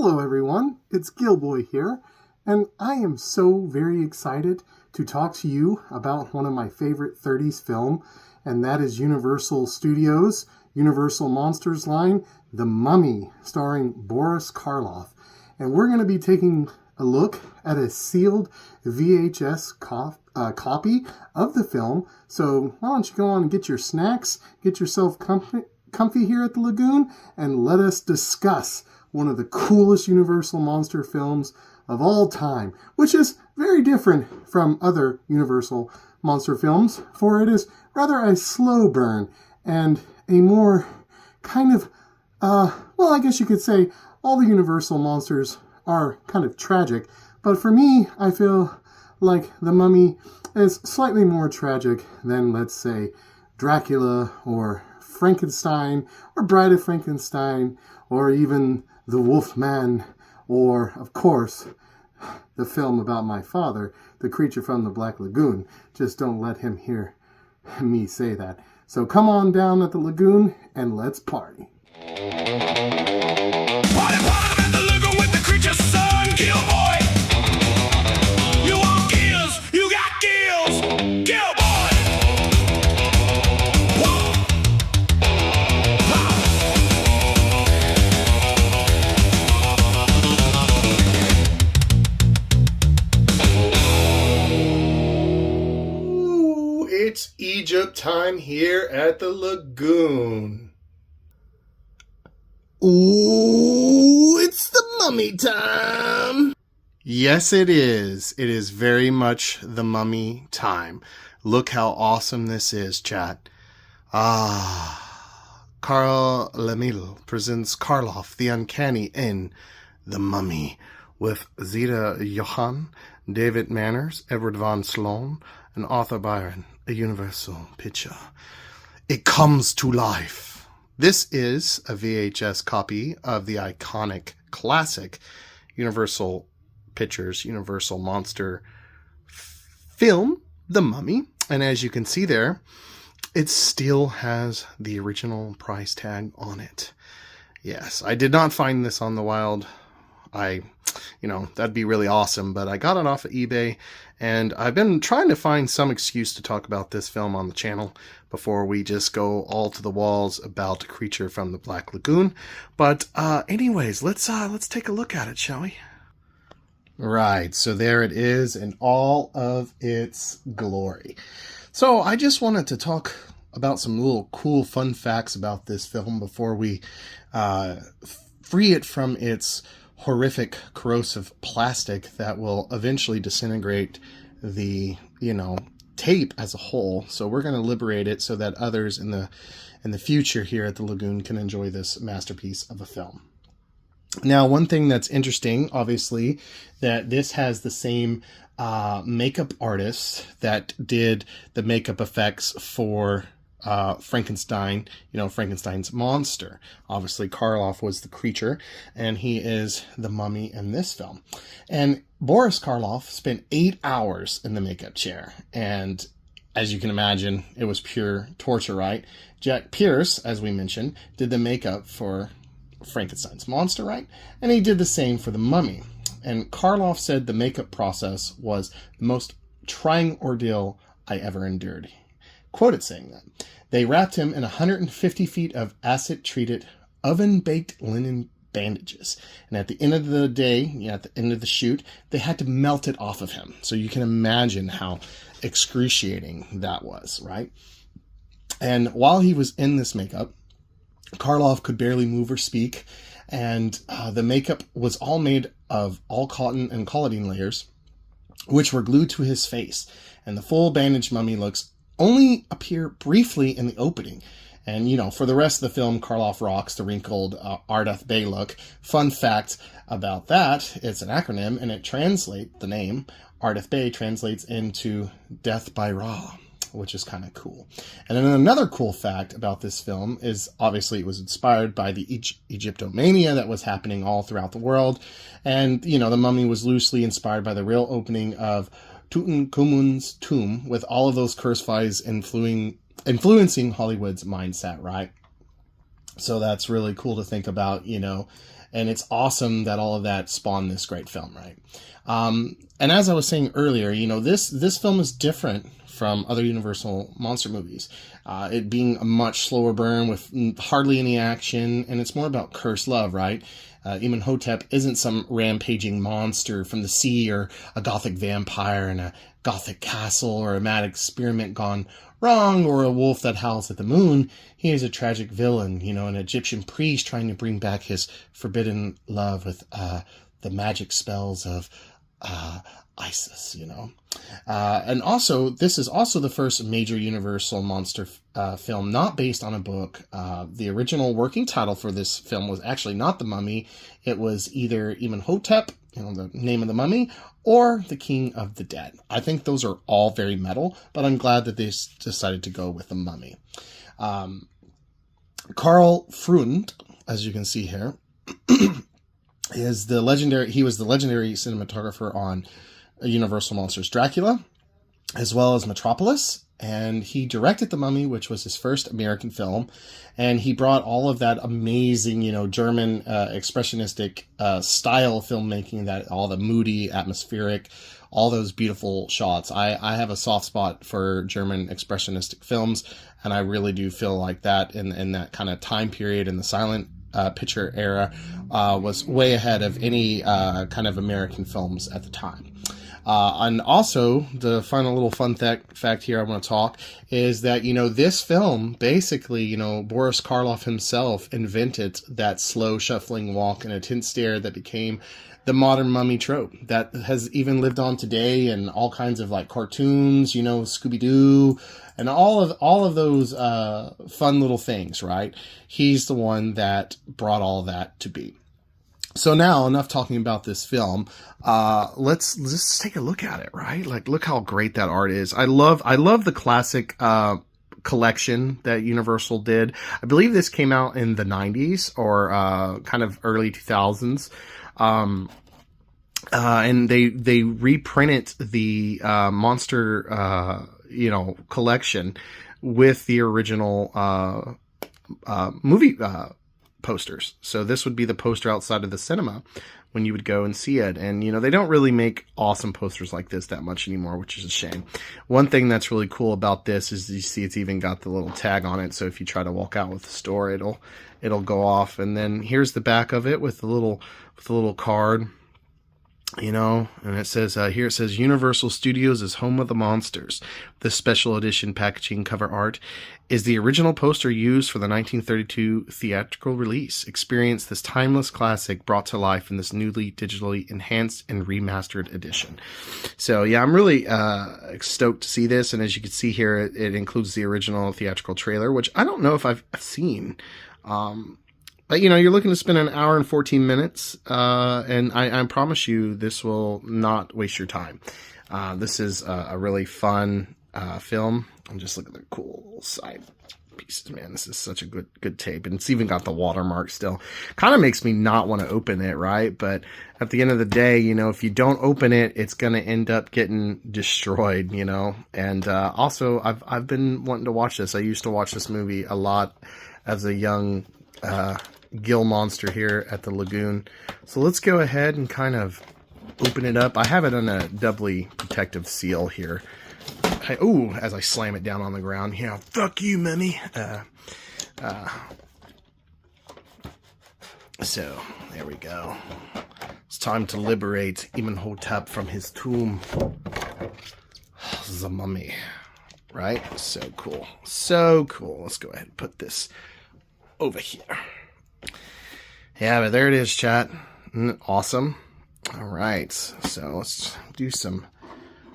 Hello everyone, it's Gill-boy here, and I am so very excited to talk to you about one of my favorite 30s film, and that is Universal Studios' Universal Monsters line, The Mummy, starring Boris Karloff. And we're going to be taking a look at a sealed VHS copy of the film, so why don't you go on and get your snacks, get yourself comfy here at the Lagoon, and let us discuss one of the coolest Universal monster films of all time, which is very different from other Universal monster films, for it is rather a slow burn and a more kind of, well, I guess you could say all the Universal monsters are kind of tragic, but for me, I feel like The Mummy is slightly more tragic than, let's say, Dracula or Frankenstein or Bride of Frankenstein or even The Wolfman, or, of course, the film about my father, The Creature from the Black Lagoon. Just don't let him hear me say that. So come on down at the Lagoon and let's party. Party, party at the Lagoon with the creature's son, Gill-boy. You want gills, you got gills, Gill-boy. It's Egypt time here at the Lagoon. Ooh, it's the mummy time. Yes, it is. It is very much the mummy time. Look how awesome this is, chat. Carl Lemil presents Karloff, the Uncanny in The Mummy, with Zita Johann, David Manners, Edward von Sloan, and Arthur Byron, a Universal picture. It comes to life. This is a VHS copy of the iconic classic Universal Pictures, Universal Monster film, The Mummy. And as you can see there, it still has the original price tag on it. Yes, I did not find this on the wild. That'd be really awesome, but I got it off of eBay, and I've been trying to find some excuse to talk about this film on the channel before we just go all to the walls about Creature from the Black Lagoon. But anyways, let's take a look at it, shall we? Right, so there it is in all of its glory. So I just wanted to talk about some little cool fun facts about this film before we free it from its horrific corrosive plastic that will eventually disintegrate the tape as a whole. So we're going to liberate it so that others in the future here at the Lagoon can enjoy this masterpiece of a film. Now, one thing that's interesting, obviously, that this has the same makeup artist that did the makeup effects for Frankenstein, Frankenstein's monster. Obviously, Karloff was the creature, and he is the mummy in this film. And Boris Karloff spent 8 hours in the makeup chair, and as you can imagine, it was pure torture, right? Jack Pierce, as we mentioned, did the makeup for Frankenstein's monster, right? And he did the same for the mummy. And Karloff said the makeup process was the most trying ordeal I ever endured. Quoted saying that. They wrapped him in 150 feet of acid-treated, oven-baked linen bandages. And at the end of the day, at the end of the shoot, they had to melt it off of him. So you can imagine how excruciating that was, right? And while he was in this makeup, Karloff could barely move or speak. And the makeup was all made of all cotton and collodion layers, which were glued to his face. And the full bandaged mummy looks only appear briefly in the opening. And, for the rest of the film, Karloff rocks the wrinkled Ardeth Bay look. Fun fact about that, it's an acronym, and the name, Ardeth Bay, translates into Death by Ra, which is kind of cool. And then another cool fact about this film is, obviously, it was inspired by the Egyptomania that was happening all throughout the world. And, The Mummy was loosely inspired by the real opening of Tutankhamun's tomb, with all of those curse vibes influencing Hollywood's mindset, right? So that's really cool to think about, and it's awesome that all of that spawned this great film, right? And as I was saying earlier, this film is different from other Universal monster movies. It being a much slower burn with hardly any action, and it's more about cursed love, right? Imhotep isn't some rampaging monster from the sea, or a gothic vampire in a gothic castle, or a mad experiment gone wrong, or a wolf that howls at the moon. He is a tragic villain, an Egyptian priest trying to bring back his forbidden love with the magic spells of Isis, and also, this is also the first major Universal monster film not based on a book. The original working title for this film was actually not The Mummy. It was either Imhotep, the name of the mummy, or The King of the Dead. I think those are all very metal, but I'm glad that they decided to go with The Mummy. Karl Freund, as you can see here, he was the legendary cinematographer on Universal Monsters Dracula, as well as Metropolis, and he directed The Mummy, which was his first American film, and he brought all of that amazing, German expressionistic style filmmaking, that all the moody, atmospheric, all those beautiful shots. I have a soft spot for German expressionistic films, and I really do feel like that in that kind of time period in the silent picture era was way ahead of any kind of American films at the time. And also, the final little fun fact here I want to talk is that, this film, basically, Boris Karloff himself invented that slow shuffling walk and a tense stare that became the modern mummy trope that has even lived on today in all kinds of like cartoons, Scooby-Doo, and all of those fun little things, right? He's the one that brought all that to be. So now, enough talking about this film. Let's take a look at it, right? Like, look how great that art is. I love the classic collection that Universal did. I believe this came out in the 90s or kind of early 2000s. And they reprinted the monster collection with the original movie posters. So this would be the poster outside of the cinema when you would go and see it. And, they don't really make awesome posters like this that much anymore, which is a shame. One thing that's really cool about this is you see it's even got the little tag on it. So if you try to walk out with the store, it'll go off. And then here's the back of it with the little card, and it says, here it says Universal Studios is home of the monsters. This special edition packaging cover art is the original poster used for the 1932 theatrical release. Experience this timeless classic brought to life in this newly digitally enhanced and remastered edition. So yeah, I'm really stoked to see this. And as you can see here, it includes the original theatrical trailer, which I don't know if I've seen. But, you're looking to spend an hour and 14 minutes, and I promise you this will not waste your time. This is a really fun film. And just look at the cool side pieces, man. This is such a good tape, and it's even got the watermark still. Kind of makes me not want to open it, right? But at the end of the day, if you don't open it, it's going to end up getting destroyed, And also, I've been wanting to watch this. I used to watch this movie a lot as a young Gill monster here at the lagoon. So let's go ahead and kind of open it up. I have it on a doubly protective seal here. As I slam it down on the ground. Yeah, fuck you, mummy. So, there we go. It's time to liberate Imhotep from his tomb. The mummy. Right? So cool. So cool. Let's go ahead and put this over here. Yeah, but there it is, chat. Awesome. All right. So let's do some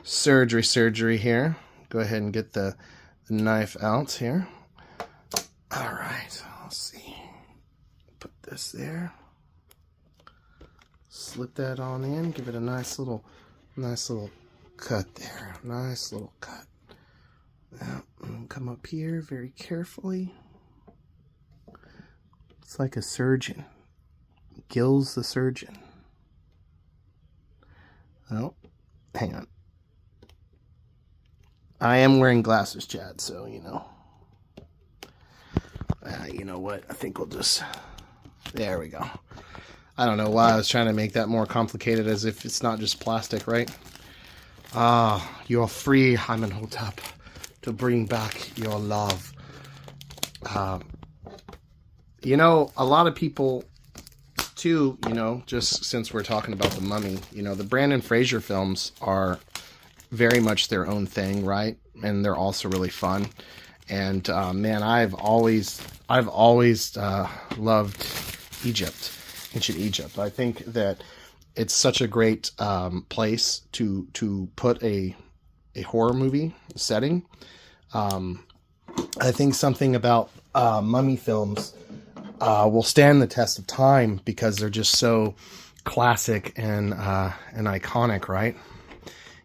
surgery here. Go ahead and get the knife out here. All right. Let's see. Put this there. Slip that on in. Give it a nice little cut there. Nice little cut. Now, come up here very carefully. It's like a surgeon. Gill's the surgeon. Oh, hang on. I am wearing glasses, Chad, so, You know what? I think we'll just... There we go. I don't know why I was trying to make that more complicated, as if it's not just plastic, right? You're free, Hymenhotep, to bring back your love. You know, a lot of people, too, you know, just since we're talking about the Mummy, you know, the Brandon Fraser films are very much their own thing, right? And they're also really fun. And man, I've always loved Egypt, ancient Egypt. I think that it's such a great place to put a horror movie setting. I think something about mummy films will stand the test of time because they're just so classic and iconic, right?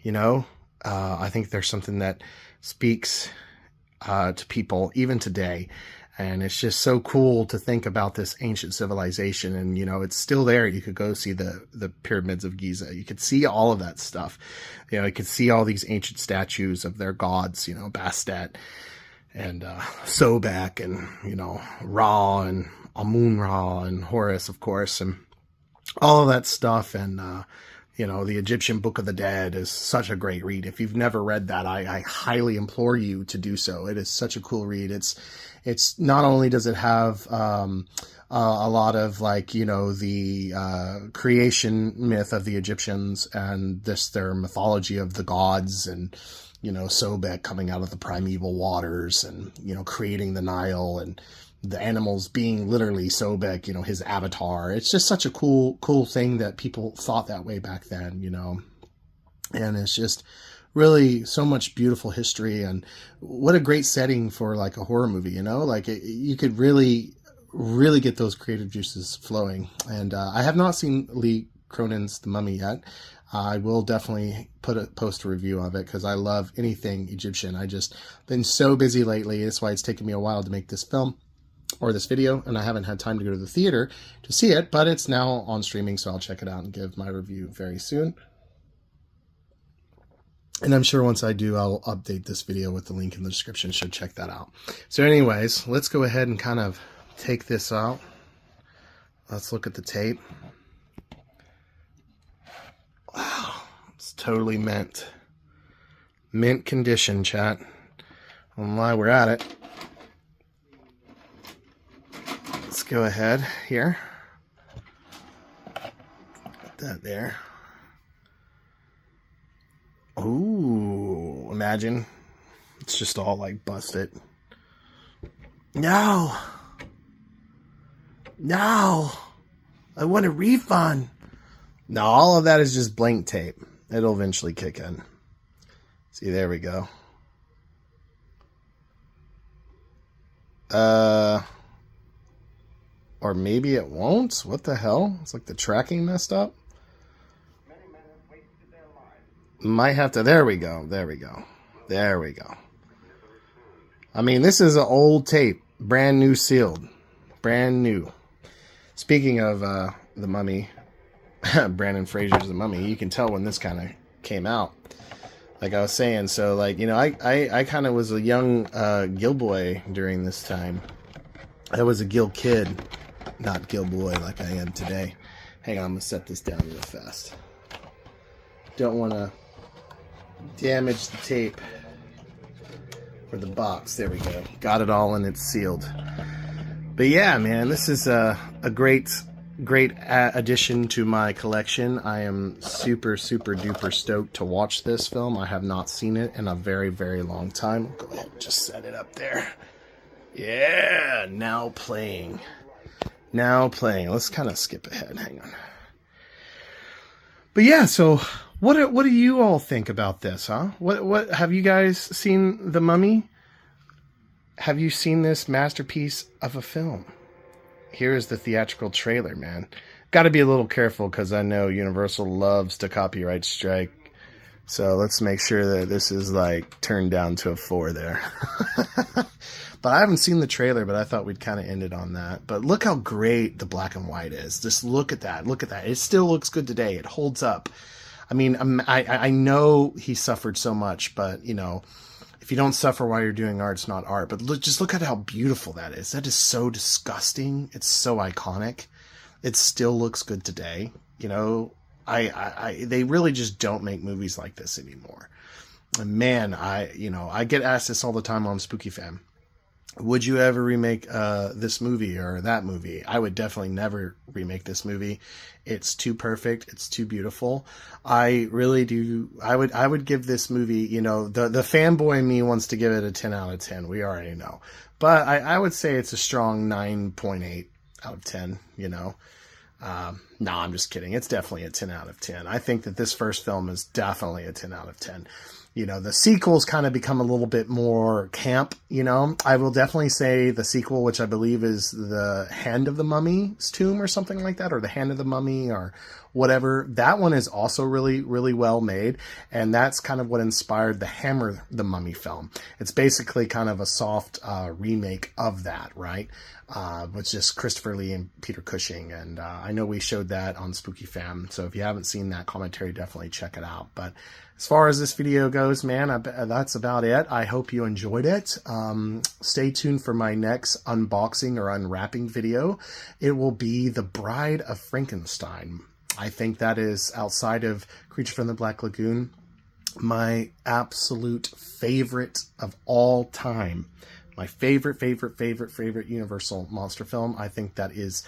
You know, I think there's something that speaks to people even today, and it's just so cool to think about this ancient civilization. And you know, it's still there. You could go see the pyramids of Giza. You could see all of that stuff. You know, you could see all these ancient statues of their gods, you know, Bastet and Sobek, and you know, Ra and Amun-Ra and Horus, of course, and all of that stuff. And you know, the Egyptian Book of the Dead is such a great read. If you've never read that, I highly implore you to do so. It is such a cool read. It's not only does it have a lot of, like, you know, the creation myth of the Egyptians and their mythology of the gods, and you know, Sobek coming out of the primeval waters, and you know, creating the Nile, and the animals being literally Sobek, you know, his avatar. It's just such a cool thing that people thought that way back then, you know. And it's just really so much beautiful history, and what a great setting for like a horror movie, you know. Like you could really get those creative juices flowing. And I have not seen Lee Cronin's The Mummy yet. I will definitely post a review of it because I love anything Egyptian. I just been so busy lately. That's why it's taken me a while to make this film or this video, and I haven't had time to go to the theater to see it, but it's now on streaming, so I'll check it out and give my review very soon. And I'm sure once I do, I'll update this video with the link in the description, so check that out. So anyways, let's go ahead and kind of take this out. Let's look at the tape. Wow, it's totally mint condition, chat. And while we're at it, let's go ahead here. Put that there. Ooh, imagine it's just all like busted. No, I want a refund. No, all of that is just blank tape. It'll eventually kick in. See, there we go. Or maybe it won't. What the hell? It's like the tracking messed up. Might have to. There we go. I mean, this is an old tape. Brand new sealed. Brand new. Speaking of The Mummy, Brandon Fraser's The Mummy, you can tell when this kind of came out. Like I was saying, so like, you know, I kind of was a young Gill-boy during this time. I was a Gill kid, not Gill-boy like I am today. Hang on, I'm going to set this down real fast. Don't want to damage the tape or the box. There we go. Got it all and it's sealed. But yeah, man, this is a great addition to my collection. I am super duper stoked to watch this film. I have not seen it in a very, very long time. Go ahead and just set it up there. Yeah, now playing. Let's kind of skip ahead. Hang on. But yeah, so what do you all think about this, huh? What have you guys seen The Mummy? Have you seen this masterpiece of a film? Here's the theatrical trailer, man. Got to be a little careful because I know Universal loves to copyright strike. So let's make sure that this is like turned down to a 4 there. But I haven't seen the trailer, but I thought we'd kind of end it on that. But look how great the black and white is. Just look at that. It still looks good today. It holds up. I mean, I know he suffered so much, but you know, if you don't suffer while you're doing art, it's not art. But just look at how beautiful that is. That is so disgusting. It's so iconic. It still looks good today. You know, they really just don't make movies like this anymore. And man, I get asked this all the time on Spooky Fam. Would you ever remake this movie or that movie? I would definitely never remake this movie. It's too perfect. It's too beautiful. I really do. I would give this movie, you know, the fanboy in me wants to give it a 10 out of 10. We already know. But I would say it's a strong 9.8 out of 10, you know. No, I'm just kidding. It's definitely a 10 out of 10. I think that this first film is definitely a 10 out of 10. You know, the sequels kind of become a little bit more camp, you know. I will definitely say the sequel, which I believe is The Hand of the Mummy's Tomb or something like that, or The Hand of the Mummy or whatever. That one is also really, really well made. And that's kind of what inspired the Hammer the Mummy film. It's basically kind of a soft remake of that, right? With just Christopher Lee and Peter Cushing. And I know we showed that on Spooky Fam. So if you haven't seen that commentary, definitely check it out. But as far as this video goes, man, that's about it. I hope you enjoyed it. Stay tuned for my next unboxing or unwrapping video. It will be The Bride of Frankenstein. I think that is, outside of Creature from the Black Lagoon, my absolute favorite of all time. My favorite Universal monster film. I think that is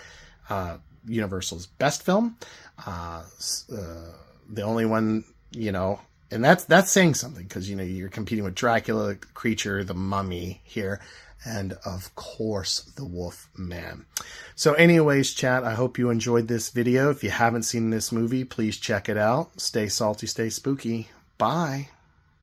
Universal's best film. The only one, you know, and that's saying something, because, you know, you're competing with Dracula, Creature, the Mummy here, and of course the Wolf Man. So anyways, chat, I hope you enjoyed this video. If you haven't seen this movie, please check it out. Stay salty, stay spooky. Bye.